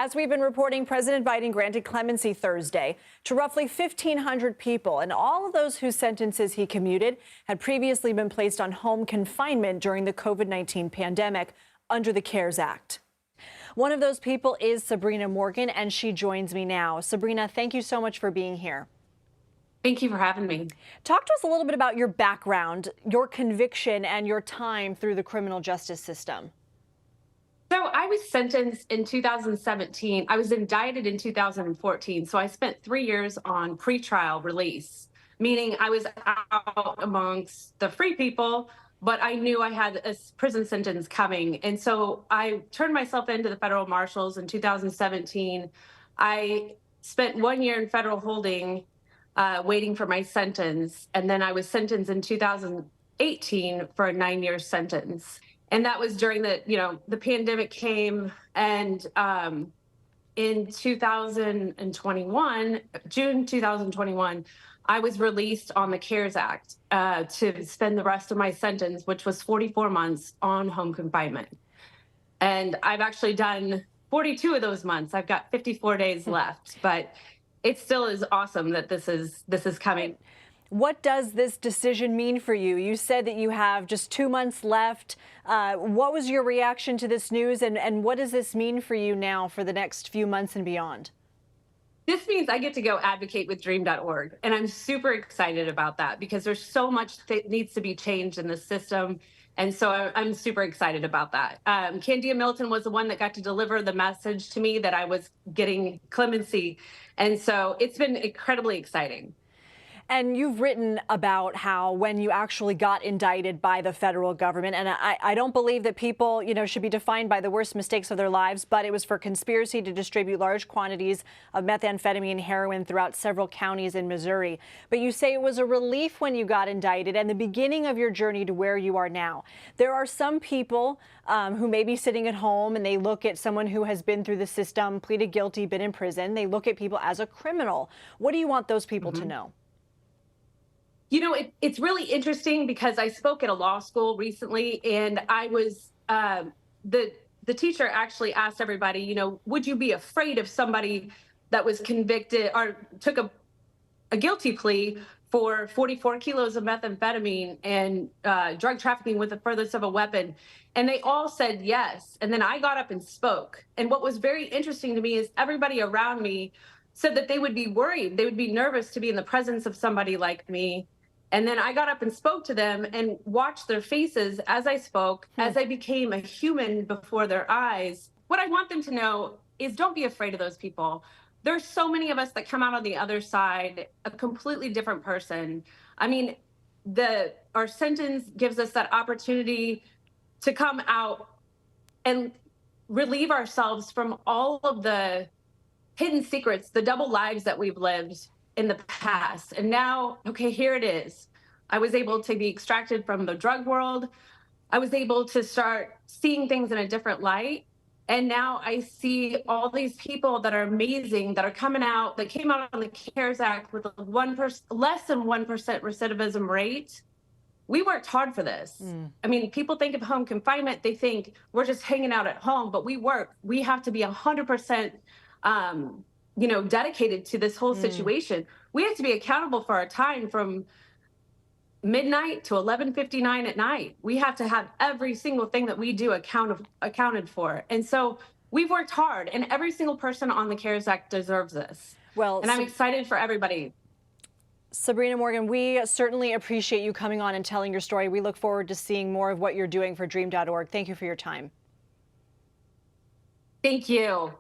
As we've been reporting, President Biden granted clemency Thursday to roughly 1,500 people, and all of those whose sentences he commuted had previously been placed on home confinement during the COVID-19 pandemic under the CARES Act. One of those people is Sabrena Morgan, and she joins me now. Sabrena, thank you so much for being here. Thank you for having me. Talk to us a little bit about your background, your conviction, and your time through the criminal justice system. So I was sentenced in 2017. I was indicted in 2014. So I spent 3 years on pretrial release, meaning I was out amongst the free people, but I knew I had a prison sentence coming. And so I turned myself into the federal marshals in 2017. I spent 1 year in federal holding, waiting for my sentence. And then I was sentenced in 2018 for a 9-year sentence. And that was during the pandemic came, and in 2021, June 2021, I was released on the CARES Act to spend the rest of my sentence, which was 44 months on home confinement. And I've actually done 42 of those months. I've got 54 days left, but it still is awesome that this is coming. What does this decision mean for you? You said that you have just 2 months left. What was your reaction to this news, and what does this mean for you now for the next few months and beyond? This means I get to go advocate with dream.org, and I'm super excited about that because there's so much that needs to be changed in the system, and so I'm super excited about that. Candia Milton was the one that got to deliver the message to me that I was getting clemency, and so it's been incredibly exciting. And you've written about how when you actually got indicted by the federal government, and I don't believe that people, should be defined by the worst mistakes of their lives, but it was for conspiracy to distribute large quantities of methamphetamine and heroin throughout several counties in Missouri. But you say it was a relief when you got indicted and the beginning of your journey to where you are now. There are some people who may be sitting at home and they look at someone who has been through the system, pleaded guilty, been in prison. They look at people as a criminal. What do you want those people to know? It's really interesting because I spoke at a law school recently, and I was the teacher actually asked everybody, would you be afraid of somebody that was convicted or took a guilty plea for 44 kilos of methamphetamine and drug trafficking with the furtherance of a weapon? And they all said yes. And then I got up and spoke. And what was very interesting to me is everybody around me said that they would be worried. They would be nervous to be in the presence of somebody like me. And then I got up and spoke to them and watched their faces as I spoke, as I became a human before their eyes. What I want them to know is don't be afraid of those people. There's so many of us that come out on the other side, a completely different person. I mean, our sentence gives us that opportunity to come out and relieve ourselves from all of the hidden secrets, the double lives that we've lived in the past. And now, okay, here it is. I was able to be extracted from the drug world. I was able to start seeing things in a different light. And now I see all these people that are amazing, that are coming out, that came out on the CARES Act with a less than 1% recidivism rate. We worked hard for this. I mean, people think of home confinement, they think we're just hanging out at home, but we work. We have to be 100% dedicated to this whole situation. We have to be accountable for our time from midnight to 11:59 at night. We have to have every single thing that we do accounted for. And so we've worked hard, and every single person on the CARES Act deserves this. Well, and I'm excited for everybody. Sabrena Morgan, we certainly appreciate you coming on and telling your story. We look forward to seeing more of what you're doing for dream.org. Thank you for your time. Thank you.